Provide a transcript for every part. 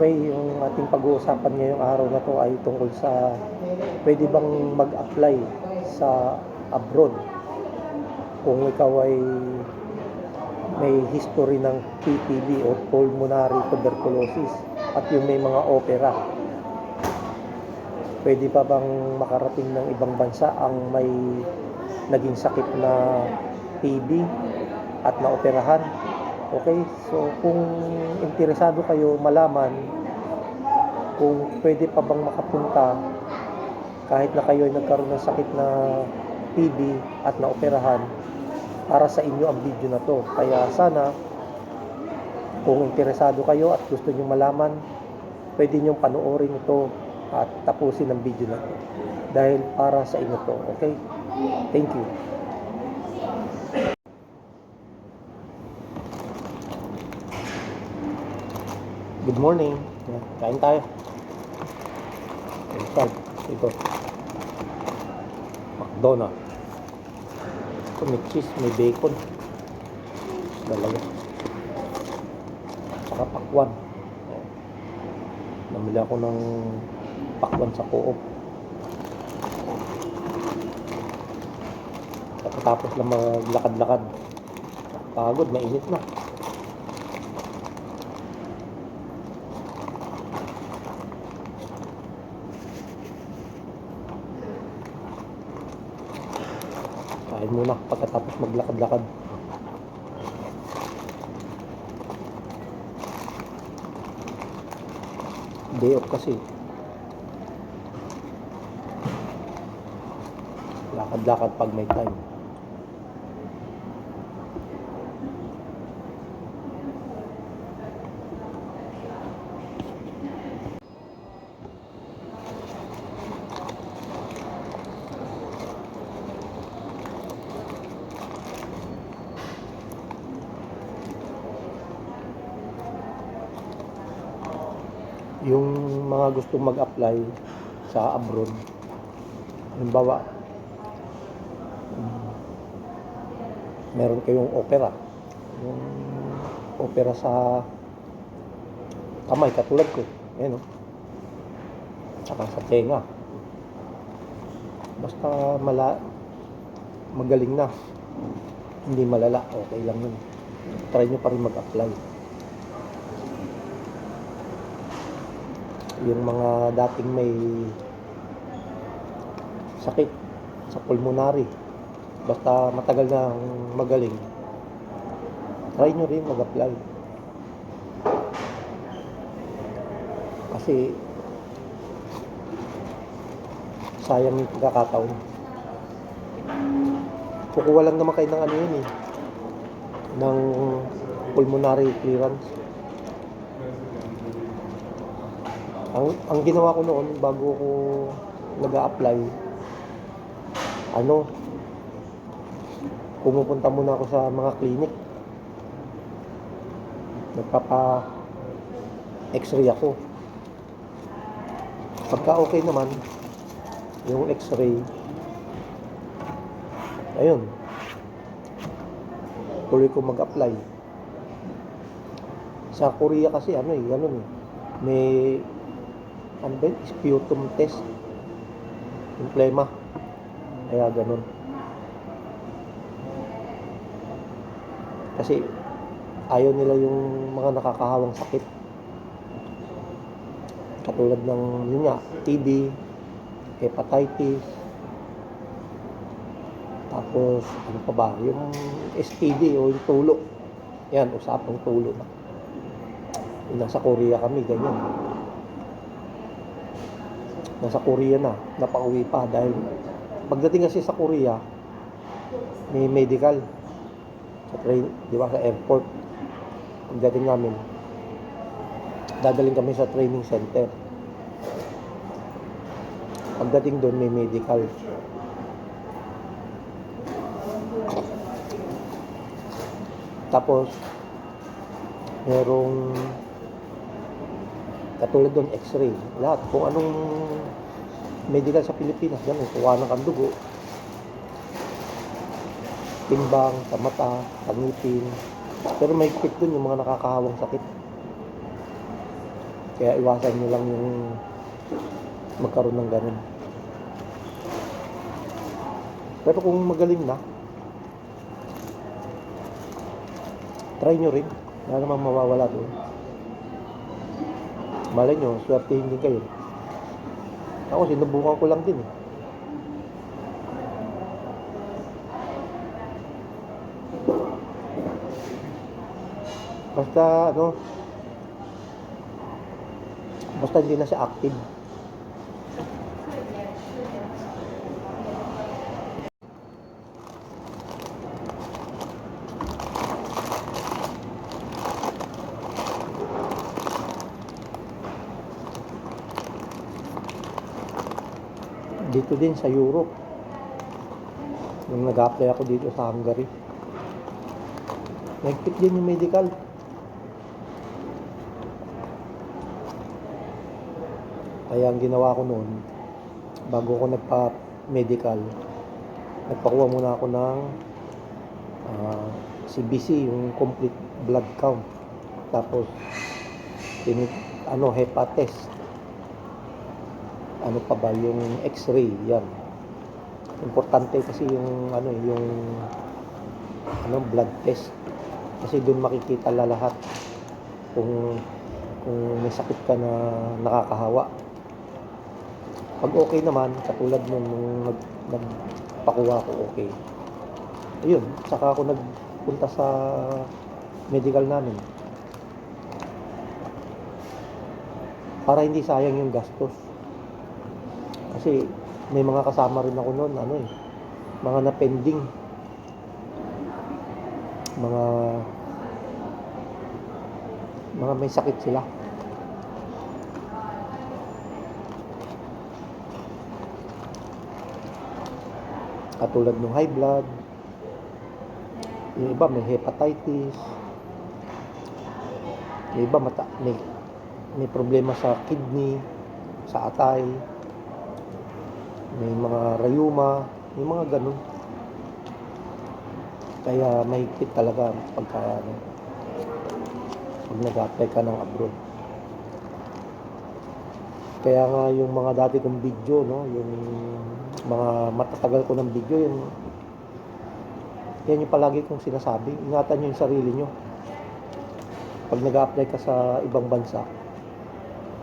Okay, yung ating pag-uusapan ngayong araw na to ay tungkol sa pwede bang mag-apply sa abroad kung ikaw ay may history ng PPD o pulmonary tuberculosis at yung may mga opera. Pwede pa bang makarating ng ibang bansa ang may naging sakit na TB at naoperahan? Okay, so kung interesado kayo malaman kung pwede pa bang makapunta kahit na kayo ay nagkaroon ng sakit na TB at naoperahan, para sa inyo ang video na to. Kaya sana kung interesado kayo at gusto nyo malaman, pwede nyo panoorin ito at tapusin ang video na to dahil para sa inyo to. Okay, thank you. Good morning. Kain tayo. Ito. McDonald's. Ito may cheese, may bacon. Dalawa. Saka pakwan. Namili ako ng pakwan sa Co-op. Tapos lang maglakad-lakad. Pagod, mainit na. Kain muna pagkatapos maglakad-lakad. Day off kasi. Lakad-lakad pag may time. Yung mga gustong mag-apply sa abroad, halimbawa meron kayong opera, yung opera sa kamay katulad ko, ayun, saka sa tenga, basta magaling na, hindi malala, okay lang yun. Try nyo pa rin mag-apply. Yung mga dating may sakit sa pulmonary, basta matagal na magaling, try nyo rin mag-apply. Kasi sayang yung pagkakataon. Kukuha lang naman kayo ng ano yun ng pulmonary clearance. Ang ginawa ko noon bago ko nag-a-apply, pumupunta muna ako sa mga clinic, nagpapa-x-ray ako. Pagka okay naman yung x-ray, ayun, tuloy ko mag-apply. Sa Korea kasi may sputum test, yung plema, kaya ganun. Kasi ayaw nila yung mga nakakahawang sakit katulad ng TB, hepatitis, tapos ano pa ba, yung STD o yung tulo. Yan, usapang tulo na. Nasa Korea kami, ganyan. Nasa Korea na, napauwi pa dahil pagdating kasi sa Korea, may medical sa train, di ba, sa airport. Pagdating namin, dadaling kami sa training center. Pagdating doon, may medical. Tapos merong katulad doon, x-ray, lahat, kung anong medical sa Pilipinas, ganun, kuha ng kandugo, timbang, sa mata, sa ngipin. Pero may higpit dun yung mga nakakahawang sakit. Kaya iwasan nyo lang yung magkaroon ng ganun. Pero kung magaling na, try nyo rin. Wala naman mawawala doon. Malay nyo, swertihin din kayo. Ako, sinubukan ko lang din eh. Basta basta hindi na siya active. Dito din sa Europe, nung nag-apply ako dito sa Hungary, nagpit din yung medical. Kaya ang ginawa ko noon, bago ko nagpa-medical, nagpakuha muna ako ng CBC, yung complete blood count. Tapos HEPA test. Ano pa ba yung X-ray, yan. Importante kasi yung blood test. Kasi doon makikita lahat kung may sakit ka na nakakahawa. Pag okay naman, katulad nung nagpakuha ko, okay. Ayun, saka ako nagpunta sa medical namin. Para hindi sayang yung gastos. Kasi may mga kasama rin ako noon, mga na-pending. Mga may sakit sila. Katulad ng high blood, yung iba may hepatitis, yung iba may problema sa kidney, sa atay, may mga rayuma, may mga ganun. Kaya mahigpit talaga pag nag-apply ka ng abroad. Kaya nga yung mga dati kong video, yung mga matatagal ko ng video, yan yung palagi kong sinasabi. Ingatan nyo yung sarili nyo. Pag nag-apply ka sa ibang bansa,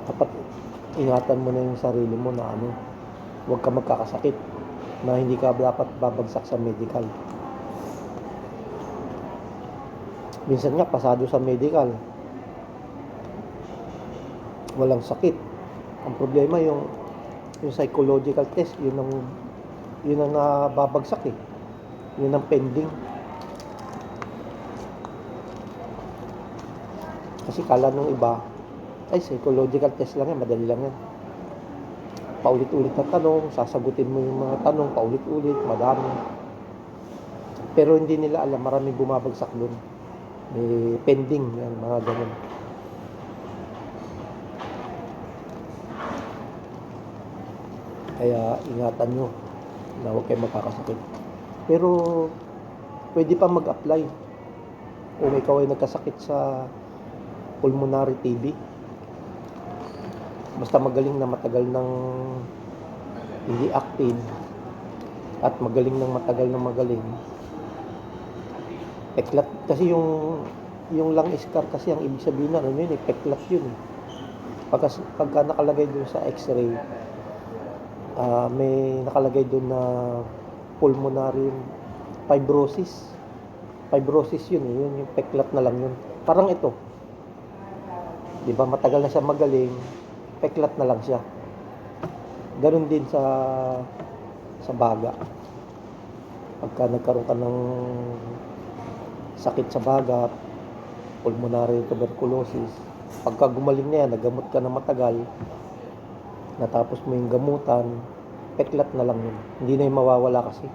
dapat ingatan mo na yung sarili mo na huwag ka magkakasakit, na hindi ka dapat babagsak sa medical. Minsan nga, pasado sa medical, walang sakit. Ang problema yung psychological test, yun ang babagsak eh. Yun ang pending. Kasi kala nung iba, psychological test lang yan, madali lang yan. Paulit-ulit na tanong, sasagutin mo yung mga tanong, paulit-ulit, madami. Pero hindi nila alam, maraming bumabagsak doon. May pending, yan, mga ganun. Kaya ingatan nyo na huwag kayo magkakasakit. Pero pwede pa mag-apply kung ikaw ay nagkasakit sa pulmonary TB. Basta magaling na matagal ng hindi active at magaling ng matagal ng magaling. Peklat kasi yung lung scar kasi ang ibig sabihin na peklat yun. Pagka nakalagay dun sa X-ray, may nakalagay dun na pulmonary fibrosis. Fibrosis yun yung peklat na lang yun. Parang ito. 'Di ba matagal na siya magaling, peklat na lang siya. Ganun din sa baga. Pagka nagkaroon ka ng sakit sa baga, pulmonary tuberculosis, pagka gumaling na yan, nagamot ka na matagal, natapos mo yung gamutan, peklat na lang yun. Hindi na yung mawawala kasi.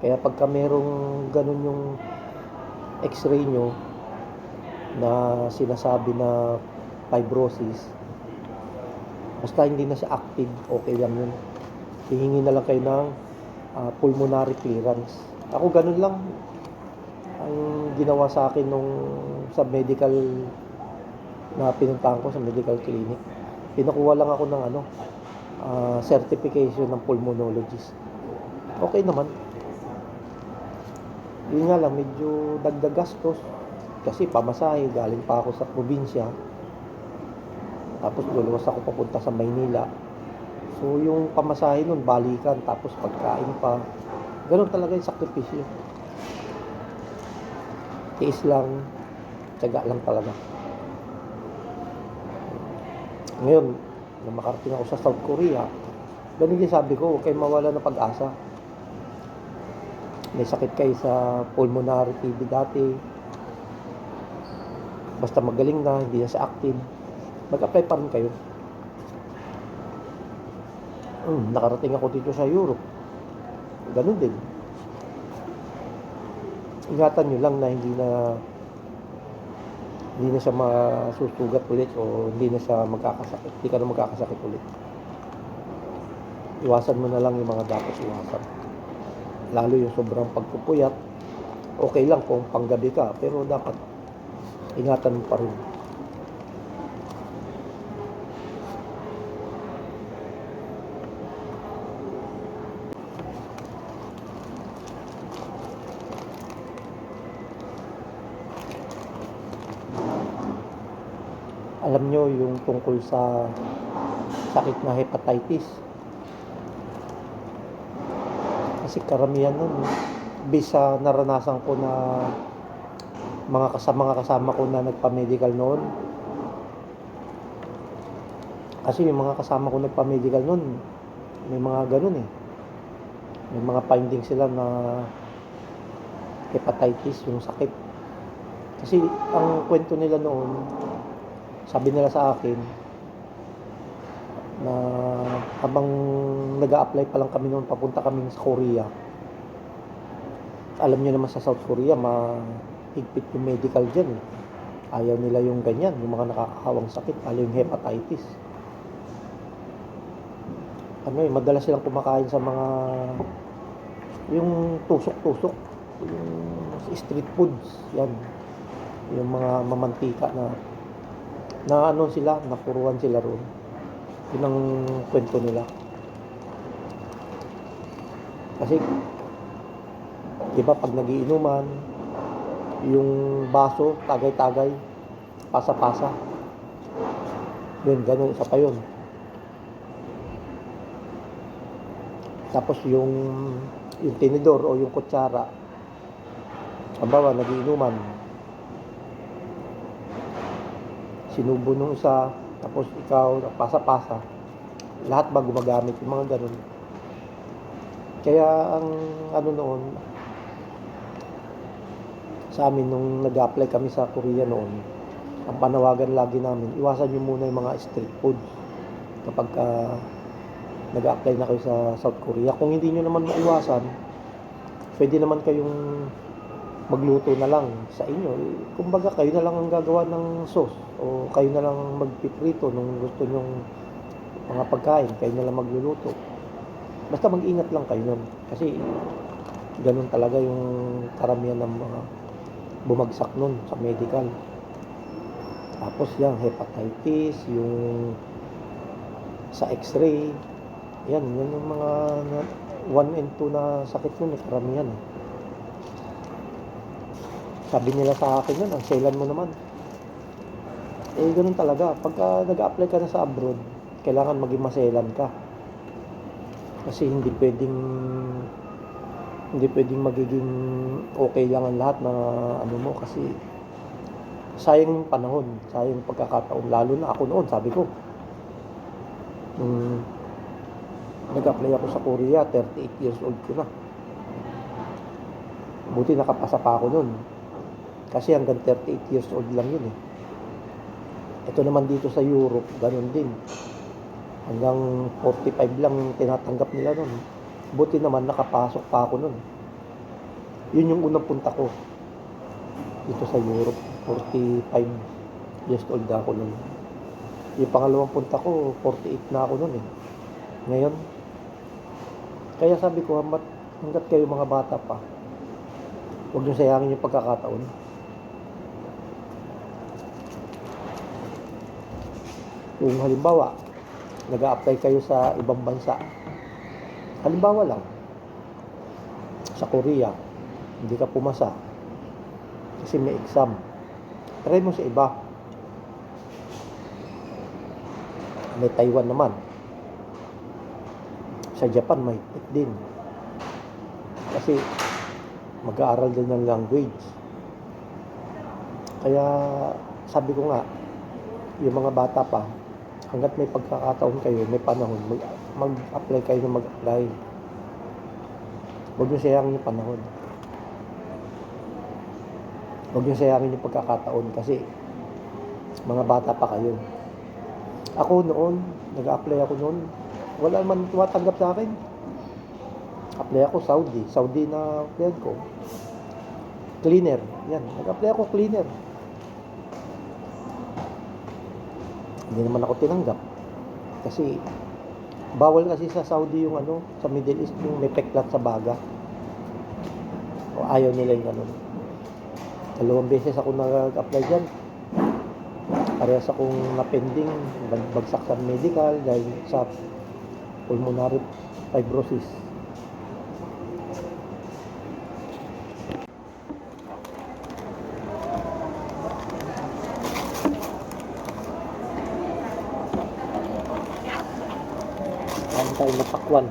Kaya pagka merong ganun yung X-ray nyo na sinasabi na fibrosis, basta hindi na siya active, okay lang yun. Hihingi na lang kayo ng pulmonary clearance. Ako ganun lang ang ginawa sa akin nung sa medical na pinuntahan ko sa medical clinic. Pinakuha lang ako ng certification ng pulmonologist. Okay naman. Yun nga lang, medyo dagdag gastos. Kasi pamasahe, galing pa ako sa probinsya. Tapos luluwas ako papunta sa Maynila. So yung pamasahe nun, balikan, tapos pagkain pa. Ganun talaga yung sakripisyo. Tiis lang, tiyaga lang talaga. Ngayon, na makarating ako sa South Korea, ganun din sabi ko, huwag kayong mawala ng pag-asa. May sakit kayo sa pulmonary TB dati, basta magaling na, hindi na sa active, mag-apply pa rin kayo. Nakarating ako dito sa Europe, ganun din. Ingatan nyo lang na hindi na siya masusugat ulit o hindi na siya magkakasakit. Hindi ka na magkakasakit ulit. Iwasan mo na lang yung mga dapat iwasan. Lalo yung sobrang pagpupuyat. Okay lang kung panggabi ka, pero dapat ingatan mo pa rin. Alam nyo yung tungkol sa sakit na hepatitis. Kasi karamihan nun, bisa naranasan ko na mga kasama ko na nagpa-medical noon. Kasi yung mga kasama ko nagpa-medical noon, may mga ganun eh. May mga findings sila na hepatitis, yung sakit. Kasi ang kwento nila noon, sabi nila sa akin na habang nag-a-apply pa lang kami noon, papunta kami sa Korea. Alam niyo naman sa South Korea, mahigpit yung medical dyan eh. Ayaw nila yung ganyan, yung mga nakakahawang sakit, lalo yung hepatitis. Madalas silang kumakain sa mga yung tusok-tusok, yung street foods, yan. Yung mga mamantika na sila, napuruan sila roon. Yun ang kwento nila. Kasi, di ba pag nagiinuman, yung baso, tagay-tagay, pasa-pasa. Yun, ganun, isa pa yun. Tapos yung tinidor o yung kutsara, halimbawa, nagiinuman, sinubo nung isa, tapos ikaw, pasa-pasa, lahat ba gumagamit yung mga ganun. Kaya ang noon, sa amin nung nag-apply kami sa Korea noon, ang panawagan lagi namin, iwasan nyo muna yung mga street food kapag nag-apply na kayo sa South Korea. Kung hindi nyo naman maiwasan, pwede naman kayong magluto na lang sa inyo. Kumbaga kayo na lang ang gagawa ng sauce o kayo na lang magpiprito nung gusto nyong mga pagkain, kayo na lang magluluto. Basta mag-ingat lang kayo nun. Kasi ganun talaga yung karamihan ng mga bumagsak nun sa medical. Tapos yan, hepatitis, yung sa x-ray, yan yung mga 1 and 2 na sakit nun, karamihan. Sabi nila sa akin yan, ang selan mo naman. Ganun talaga. Pagka nag-a-apply ka na sa abroad, kailangan maging maselan ka. Kasi hindi pwedeng magiging okay lang ang lahat na mo, kasi sayang yung panahon, sayang yung pagkakataon. Lalo na ako noon, sabi ko, nag-apply ako sa Korea, 38 years old ko na. Buti nakapasa pa ako noon. Kasi hanggang 38 years old lang yun eh. Ito naman dito sa Europe, ganun din. Hanggang 45 lang yung tinatanggap nila nun. Buti naman nakapasok pa ako nun. Yun yung unang punta ko dito sa Europe. 45 years old ako nun. Yung pangalawang punta ko, 48 na ako nun eh. Ngayon, kaya sabi ko, hanggat kayo mga bata pa, huwag nyo sayangin yung pagkakataon. Kung halimbawa, nag-a-apply kayo sa ibang bansa, halimbawa lang, sa Korea, hindi ka pumasa kasi may exam. Try mo sa iba. May Taiwan naman. Sa Japan, may din. Kasi mag-aaral din ng language. Kaya sabi ko nga, yung mga bata pa, hanggat may pagkakataon kayo, may panahon, mag-apply kayo na mag-apply. Huwag nyo sayangin yung panahon. Huwag nyo sayangin yung pagkakataon kasi mga bata pa kayo. Ako noon, nag-apply ako noon, wala man tumatanggap sa akin. Apply ako Saudi na apply ko. Cleaner, yan, nag-apply ako cleaner. Hindi naman ako tinanggap. Kasi, bawal kasi sa Saudi yung sa Middle East, yung may peklat sa baga. O ayaw nila yung ganun. 2 beses ako nag-apply dyan. Parehas akong na-pending, bagsak sa medical dahil sa pulmonary fibrosis. Kain tayo ng pakwan.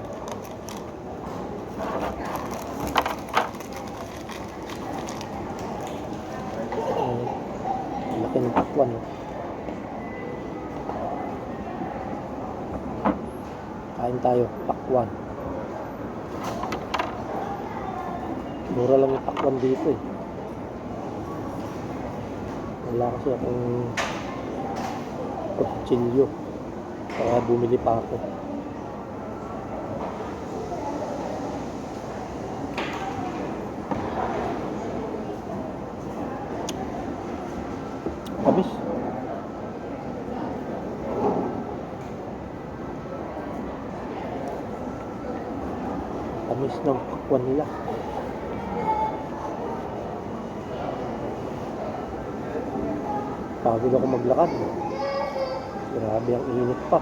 Laki ng pakwan. Kain tayo, pakwan. Mura lang yung pakwan dito eh. Wala kasi akong kutsilyo. Kaya bumili pa ako. Tamis. Tamis ng pakwan nila. Pagod ako maglakad. Grabe ang init pa.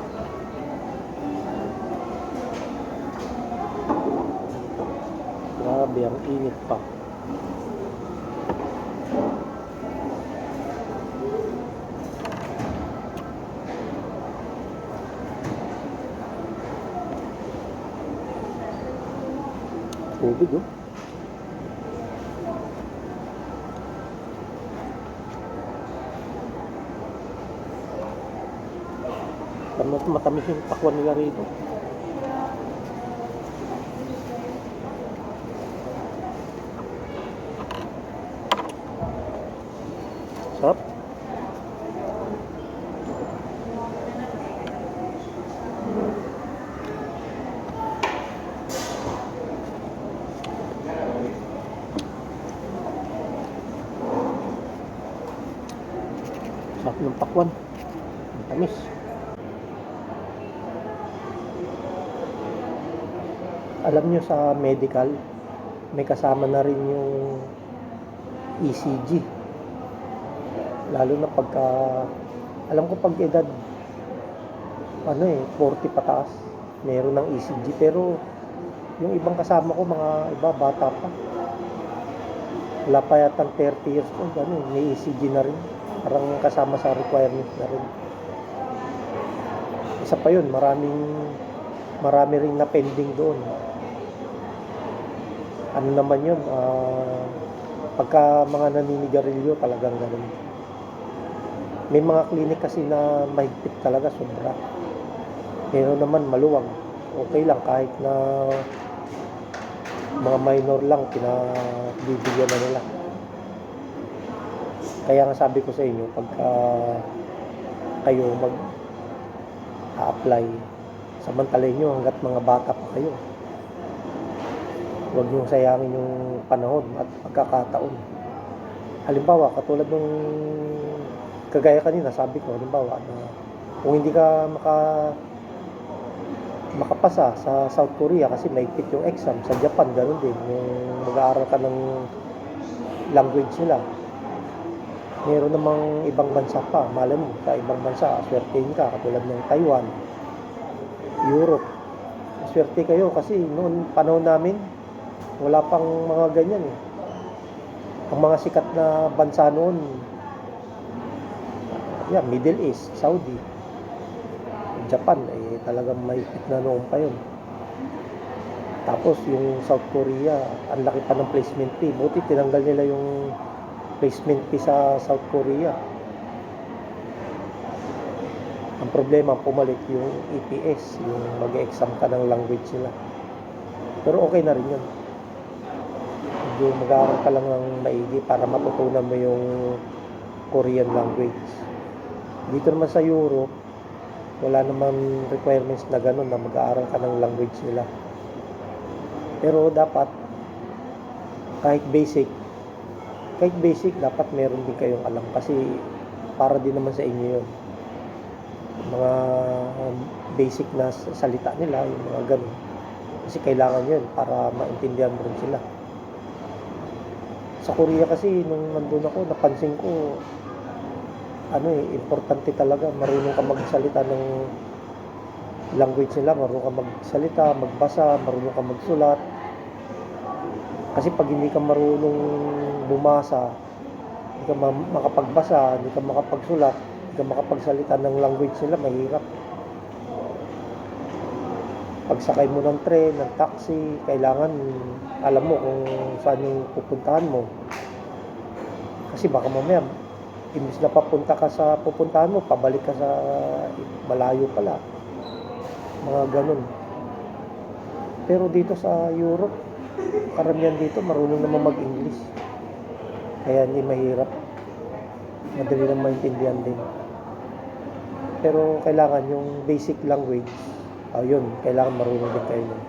Grabe ang init pa. Tubig oh. Matamis yung pakwan nila rito. Sarap. Sarap ng pakwan. Matamis. Alam nyo sa medical, may kasama na rin yung ECG. Lalo na pagka, alam ko pag edad, 40 pataas, meron ng ECG. Pero yung ibang kasama ko, mga iba, bata pa. Wala pa yatang 30 years old, may ECG na rin. Parang kasama sa requirement na rin. Isa pa yun, marami rin na pending doon. Ano naman yun, pagka mga naninigarilyo talagang ganun. May mga klinik kasi na mahigpit talaga, sobra. Pero naman maluwag, okay lang kahit na mga minor lang, pinabibigyan na nila. Kaya nga sabi ko sa inyo, pagka kayo mag-a-apply, samantalin nyo hanggat mga bata pa kayo. Huwag niyong sayangin yung panahon at pagkakataon. Halimbawa, katulad nung kagaya kanina, sabi ko, halimbawa, na kung hindi ka makapasa sa South Korea kasi mahigpit yung exam, sa Japan, ganoon din. Yung mag-aaral ka ng language nila. Meron namang ibang bansa pa, malay mo, sa ibang bansa, swertein ka, katulad ng Taiwan, Europe. Swerte kayo kasi noon panahon namin, wala pang mga ganyan eh. Ang mga sikat na bansa noon, Middle East, Saudi, Japan, talagang mahigpit na noon pa yun. Tapos yung South Korea, ang laki pa ng placement fee. Buti tinanggal nila yung placement fee sa South Korea. Ang problema, pumalit yung EPS, yung mag-exam ka ng language nila. Pero okay na rin yun. Medyo mag-aaral ka lang ng maigi para matutunan mo yung Korean language. Dito naman sa Europe, wala naman requirements na ganun na mag-aaral ka ng language nila. Pero dapat, kahit basic dapat meron din kayong alam kasi para din naman sa inyo yun. Mga basic na salita nila, yung mga ganun. Kasi kailangan yun para maintindihan mo rin sila. Sa Korea kasi, nung nandun ako, napansin ko, importante talaga, marunong ka magsalita ng language nila, marunong ka magsalita, magbasa, marunong ka magsulat. Kasi pag hindi ka marunong bumasa, hindi ka makapagbasa, hindi ka makapagsulat, hindi ka makapagsalita ng language nila, mahirap. Pagsakay mo ng tren, ng taxi, kailangan alam mo kung saan yung pupuntahan mo. Kasi baka mamaya, imbis na papunta ka sa pupuntahan mo, pabalik ka sa malayo pala. Mga ganun. Pero dito sa Europe, karamihan dito marunong naman mag-English. Kaya hindi mahirap. Madali lang maintindihan din. Pero kailangan yung basic language, yun, kailangan marunong din kayo nun.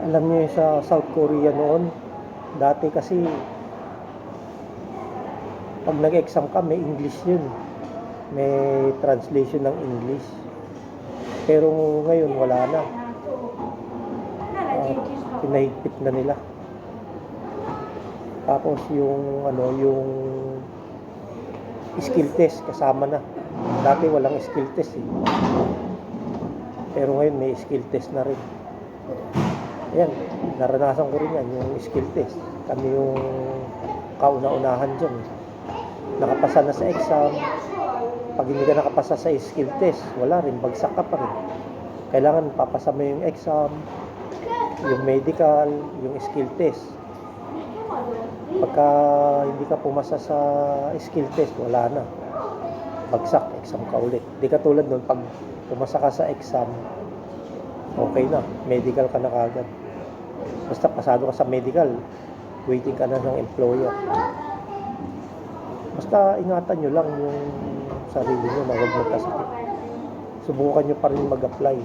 Alam niyo sa South Korea noon, dati kasi pag nag-exam ka, may English yun. May translation ng English. Pero ngayon wala na. Pinahigpit na nila. Tapos yung skill test kasama na. Dati walang skill test eh. Pero ngayon may skill test na rin. Ayan, naranasan ko rin yan, yung skill test. Kami yung kauna-unahan dyan. Nakapasa na sa exam. Pag hindi ka nakapasa sa skill test, wala rin, bagsak ka pa rin. Kailangan papasa mo yung exam, yung medical, yung skill test. Pagka hindi ka pumasa sa skill test, wala na. Bagsak, exam ka ulit. Di katulad nun, pag pumasa ka sa exam, okay na, medical ka na kagad. Basta pasado ka sa medical, waiting ka na ng employer. Basta ingatan nyo lang yung sarili nyo na huwag magkasakit. Subukan nyo pa rin mag-apply.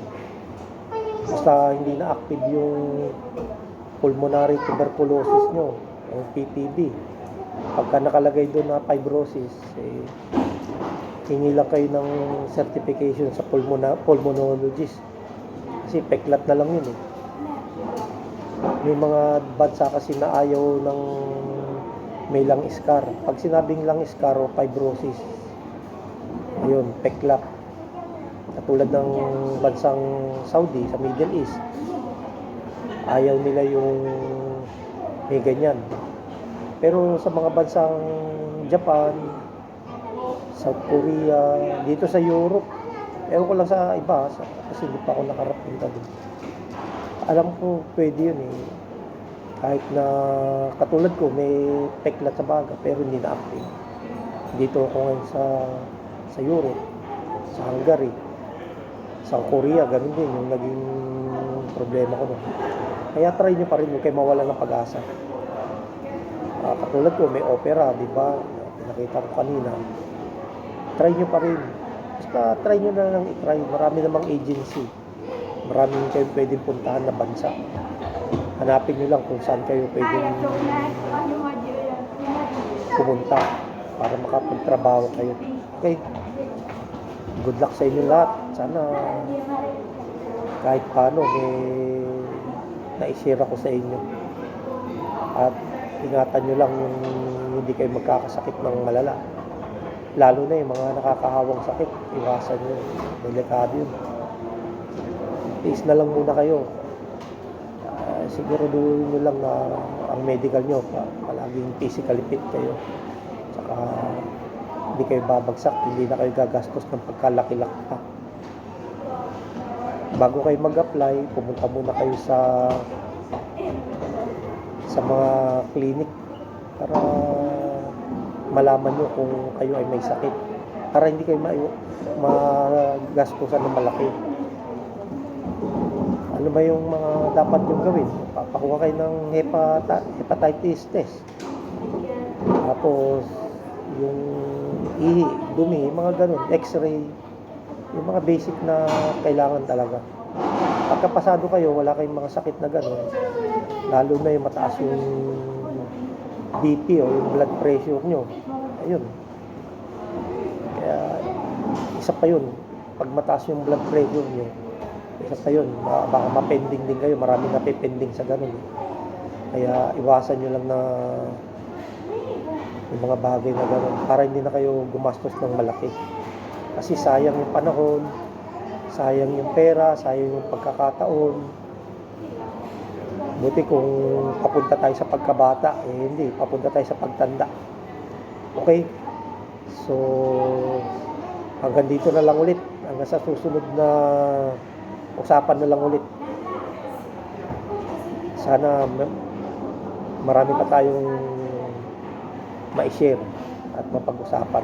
Basta hindi na active yung pulmonary tuberculosis nyo, yung PTB. Pagka nakalagay doon na fibrosis, hingi lang kayo ng certification sa pulmonologist. Kasi peklat na lang yun eh. May mga bansa kasi na ayaw ng may lung scar. Pag sinabing lung scar o fibrosis, ayun, peklat. Katulad ng bansang Saudi sa Middle East, ayaw nila yung may ganyan. Pero sa mga bansang Japan, South Korea, dito sa Europe, ewan ko lang sa iba, kasi hindi pa ako nakarapunta din. Alam ko pwede yun eh. Kahit na katulad ko may peklat sa baga pero hindi na active. Dito ako ngayon sa Europe, sa Hungary, sa Korea, ganun din yung naging problema ko doon. Kaya try nyo pa rin, huwag kayo mawala ng pag-asa. Katulad ko may opera, di ba? Pinakita ko kanina. Try nyo pa rin. Basta try nyo na lang i-try. Marami namang agency. Maraming kayo pwedeng puntahan na bansa. Hanapin nyo lang kung saan kayo pwedeng pumunta para makapagtrabaho kayo. Okay? Good luck sa inyo lahat. Sana kahit paano nai-share ako sa inyo. At ingatan nyo lang yung hindi kayo magkakasakit ng malala. Lalo na yung mga nakakahawang sakit, iwasan nyo. Delikado yun. Tiis na lang muna kayo. Siguraduhin nyo lang na ang medical nyo, palaging physically fit kayo. Saka hindi kayo babagsak, hindi na kayo gagastos ng pagkalaki-laki pa. Bago kayo mag-apply, pumunta muna kayo sa mga clinic para malaman nyo kung kayo ay may sakit. Para hindi kayo magastusan ng malaki. Ano ba yung mga dapat yung gawin? Papakuha kayo ng hepatitis test. Tapos, yung ihi, dumi, mga ganun, x-ray, yung mga basic na kailangan talaga. Pagka pasado kayo, wala kayong mga sakit na ganun, lalo na yung mataas yung BP o yung blood pressure nyo, ayun. Kaya, isa pa yun, pag mataas yung blood pressure nyo, isa pa yun, baka mapending din kayo, maraming napipending sa ganun. Kaya iwasan nyo lang na yung mga bagay na gano'n para hindi na kayo gumastos ng malaki. Kasi sayang yung panahon, sayang yung pera, sayang yung pagkakataon. Buti kung papunta tayo sa pagkabata, hindi, papunta tayo sa pagtanda. Okay? So, hanggang dito na lang ulit. Hanggang sa susunod na usapan na lang ulit. Sana marami pa tayong ma-share at mapag-usapan.